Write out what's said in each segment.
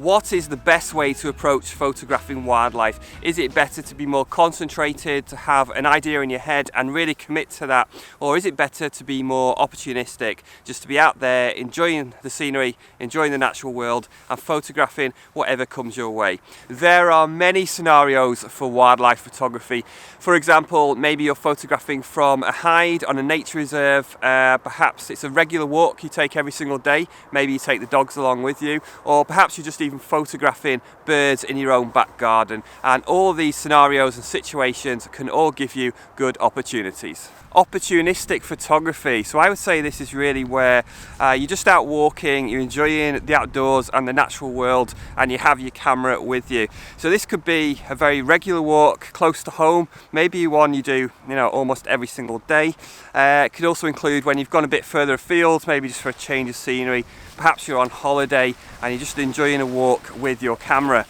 What is the best way to approach photographing wildlife? Is it better to be more concentrated, to have an idea in your head and really commit to that? Or is it better to be more opportunistic, just to be out there enjoying the scenery, enjoying the natural world and photographing whatever comes your way? There are many scenarios for wildlife photography. For example, maybe you're photographing from a hide on a nature reserve. Perhaps it's a regular walk you take every single day. Maybe you take the dogs along with you, or perhaps you're just even photographing birds in your own back garden. And all these scenarios and situations can all give you good opportunities. Opportunistic photography. So I would say this is really where you're just out walking, you're enjoying the outdoors and the natural world, and you have your camera with you. So this could be a very regular walk close to home, maybe one you do, almost every single day. It could also include when you've gone a bit further afield, maybe just for a change of scenery. Perhaps you're on holiday and you're just enjoying a walk with your camera.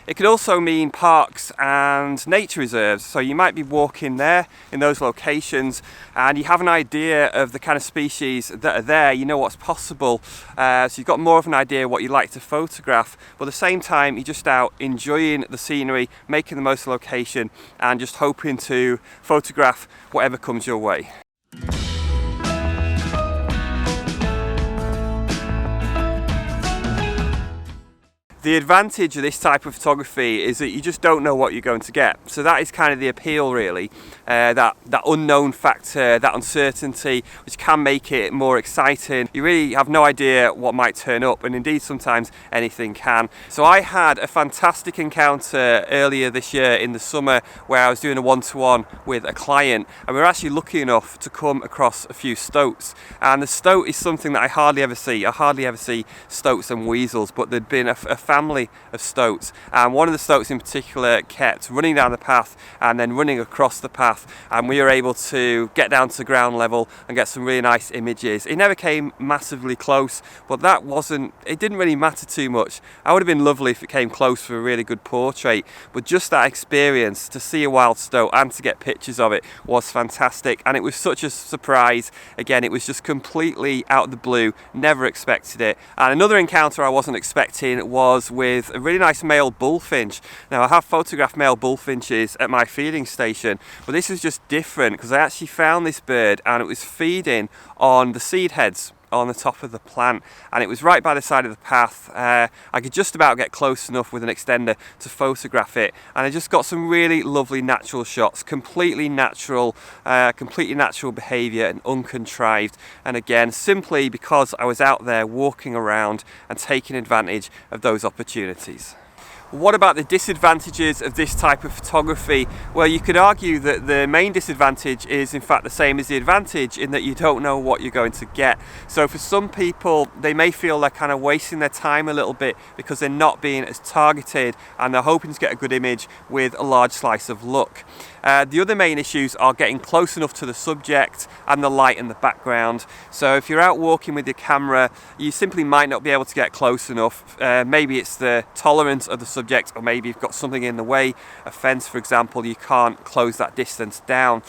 It could also mean parks and nature reserves. So you might be walking there in those locations and you have an idea of the kind of species that are there, you know what's possible. So you've got more of an idea what you like to photograph, but at the same time you're just out enjoying the scenery, making the most of the location and just hoping to photograph whatever comes your way. The advantage of this type of photography is that you just don't know what you're going to get. So that is kind of the appeal really, that unknown factor, that uncertainty, which can make it more exciting. You really have no idea what might turn up, and indeed sometimes anything can. So I had a fantastic encounter earlier this year in the summer where I was doing a one-to-one with a client, and we were actually lucky enough to come across a few stoats. And the stoat is something that I hardly ever see. I hardly ever see stoats and weasels, but there'd been a family of stoats, and one of the stoats in particular kept running down the path and then running across the path, and we were able to get down to ground level and get some really nice images. It never came massively close, but it didn't really matter too much. I would have been lovely if it came close for a really good portrait, but just that experience to see a wild stoat and to get pictures of it was fantastic, and it was such a surprise. Again, it was just completely out of the blue, never expected it. And another encounter I wasn't expecting was with a really nice male bullfinch. Now I have photographed male bullfinches at my feeding station, but this is just different because I actually found this bird and it was feeding on the seed heads on the top of the plant, and it was right by the side of the path. I could just about get close enough with an extender to photograph it, and I just got some really lovely natural shots, completely natural behaviour and uncontrived, and again simply because I was out there walking around and taking advantage of those opportunities. What about the disadvantages of this type of photography? Well, you could argue that the main disadvantage is in fact the same as the advantage, in that you don't know what you're going to get. So for some people, they may feel they're kind of wasting their time a little bit because they're not being as targeted and they're hoping to get a good image with a large slice of luck. The other main issues are getting close enough to the subject and the light in the background. So if you're out walking with your camera, you simply might not be able to get close enough. Maybe it's the tolerance of the subject, or maybe you've got something in the way, a fence for example, you can't close that distance down.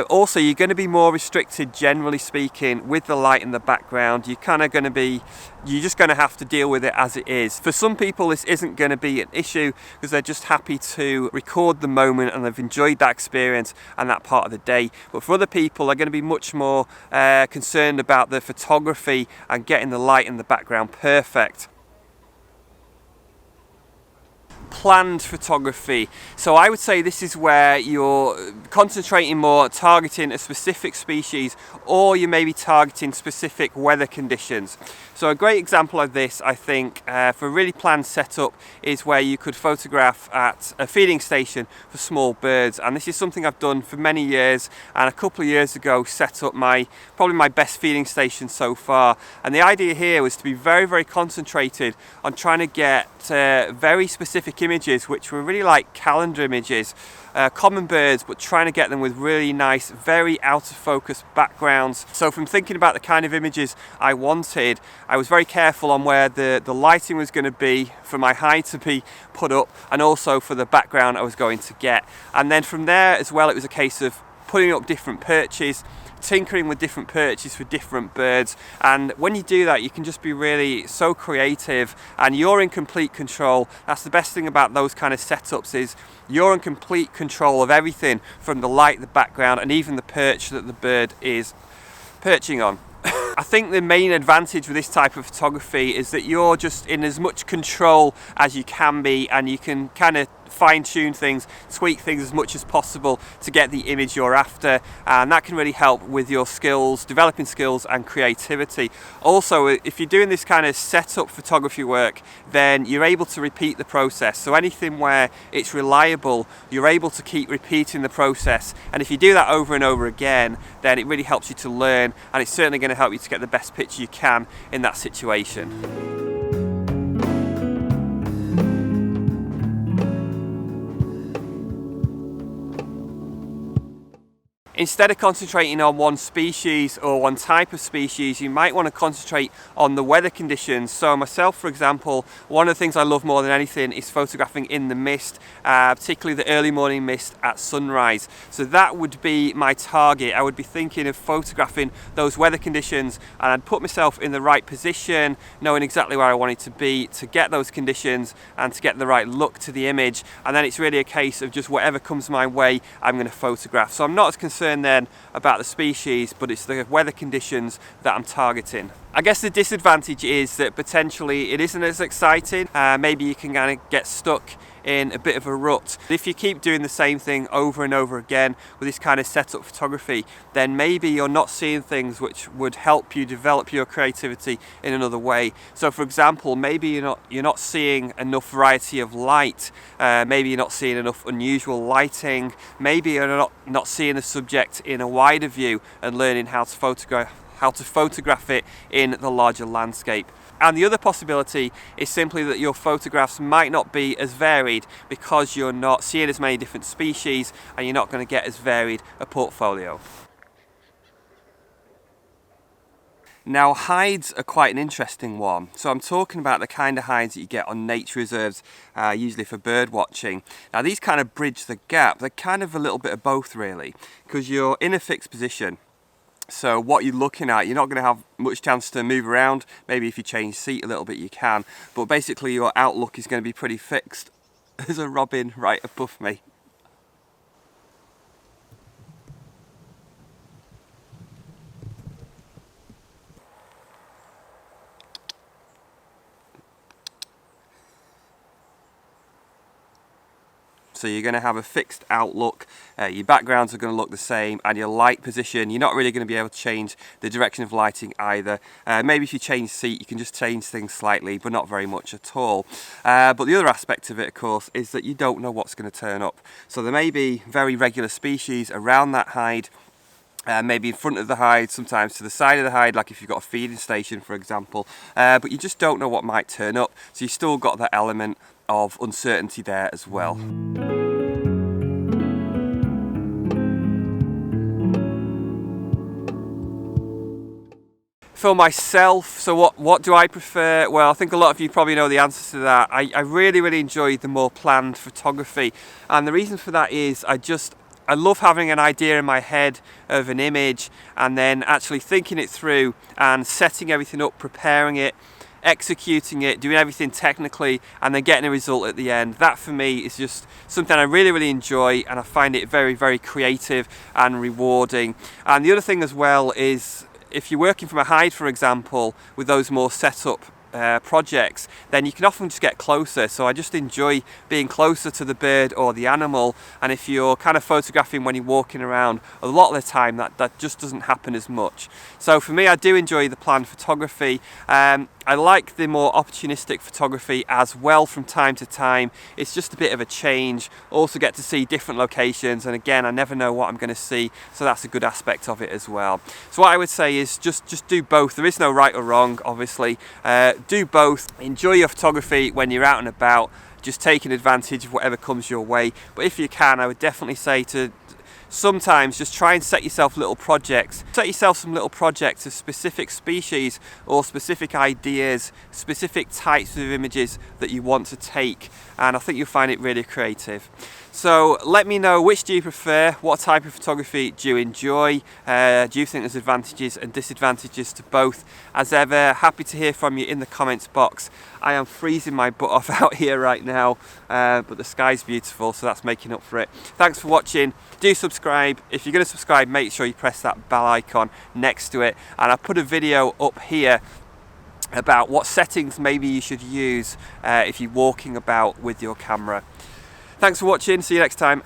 Also, you're going to be more restricted, generally speaking, with the light in the background. You're just going to have to deal with it as it is. For some people, this isn't going to be an issue because they're just happy to record the moment and they've enjoyed that experience and that part of the day. But for other people, they're going to be much more concerned about the photography and getting the light in the background perfect. Planned photography. So I would say this is where you're concentrating more, targeting a specific species, or you may be targeting specific weather conditions. So a great example of this, I think, for a really planned setup is where you could photograph at a feeding station for small birds, and this is something I've done for many years, and a couple of years ago set up probably my best feeding station so far. And the idea here was to be very, very concentrated on trying to get very specific images which were really like calendar images, common birds, but trying to get them with really nice, very out of focus backgrounds. So from thinking about the kind of images I wanted, I was very careful on where the lighting was going to be for my hide to be put up, and also for the background I was going to get. And then from there as well, it was a case of putting up different perches, tinkering with different perches for different birds, and when you do that you can just be really so creative and you're in complete control. That's the best thing about those kind of setups, is you're in complete control of everything, from the light, the background, and even the perch that the bird is perching on. I think the main advantage with this type of photography is that you're just in as much control as you can be, and you can kind of fine-tune things, tweak things as much as possible to get the image you're after, and that can really help with your skills, developing skills and creativity. Also, if you're doing this kind of setup photography work, then you're able to repeat the process. So anything where it's reliable, you're able to keep repeating the process, and if you do that over and over again, then it really helps you to learn, and it's certainly going to help you to get the best picture you can in that situation. Instead of concentrating on one species or one type of species, you might want to concentrate on the weather conditions. So myself, for example, one of the things I love more than anything is photographing in the mist, particularly the early morning mist at sunrise. So that would be my target. I would be thinking of photographing those weather conditions, and I'd put myself in the right position, knowing exactly where I wanted to be to get those conditions and to get the right look to the image. And then it's really a case of just whatever comes my way, I'm going to photograph. So I'm not as concerned then about the species, but it's the weather conditions that I'm targeting. I guess the disadvantage is that potentially it isn't as exciting. Maybe you can kind of get stuck in a bit of a rut. If you keep doing the same thing over and over again with this kind of setup photography, then maybe you're not seeing things which would help you develop your creativity in another way. So for example, maybe you're not seeing enough variety of light, maybe you're not seeing enough unusual lighting, maybe you're not seeing the subject in a wider view and learning how to photograph it in the larger landscape. And the other possibility is simply that your photographs might not be as varied because you're not seeing as many different species and you're not going to get as varied a portfolio. Now, hides are quite an interesting one. So I'm talking about the kind of hides that you get on nature reserves, usually for bird watching. Now these kind of bridge the gap. They're kind of a little bit of both really, because you're in a fixed position. So what you're looking at, you're not going to have much chance to move around. Maybe if you change seat a little bit you can, but basically your outlook is going to be pretty fixed. There's a robin right above me. So you're going to have a fixed outlook, your backgrounds are going to look the same, and your light position, you're not really going to be able to change the direction of lighting either. Maybe if you change seat, you can just change things slightly, but not very much at all. But the other aspect of it, of course, is that you don't know what's going to turn up. So there may be very regular species around that hide, maybe in front of the hide, sometimes to the side of the hide, like if you've got a feeding station, for example. But you just don't know what might turn up, so you've still got that element of uncertainty there as well. For myself, so what do I prefer? Well, I think a lot of you probably know the answer to that. I really enjoy the more planned photography, and the reason for that is I love having an idea in my head of an image and then actually thinking it through and setting everything up, preparing it, executing it, doing everything technically, and then getting a result at the end. That for me is just something I really enjoy, and I find it very creative and rewarding. And the other thing as well is, if you're working from a hide, for example, with those more set up projects, then you can often just get closer. So I just enjoy being closer to the bird or the animal, and if you're kind of photographing when you're walking around, a lot of the time that just doesn't happen as much. So for me, I do enjoy the planned photography. I like the more opportunistic photography as well from time to time. It's just a bit of a change. Also get to see different locations, and again, I never know what I'm going to see, so that's a good aspect of it as well. So what I would say is just do both. There is no right or wrong, obviously. Do both. Enjoy your photography when you're out and about, just taking advantage of whatever comes your way. But if you can, I would definitely say to sometimes just try and set yourself little projects. Set yourself some little projects of specific species or specific ideas, specific types of images that you want to take, and I think you'll find it really creative. So let me know, which do you prefer? What type of photography do you enjoy? Do you think there's advantages and disadvantages to both? As ever, happy to hear from you in the comments box. I am freezing my butt off out here right now, but the sky's beautiful, so that's making up for it. Thanks for watching. Do subscribe. If you're going to subscribe, make sure you press that bell icon next to it. And I put a video up here about what settings maybe you should use if you're walking about with your camera. Thanks for watching, see you next time.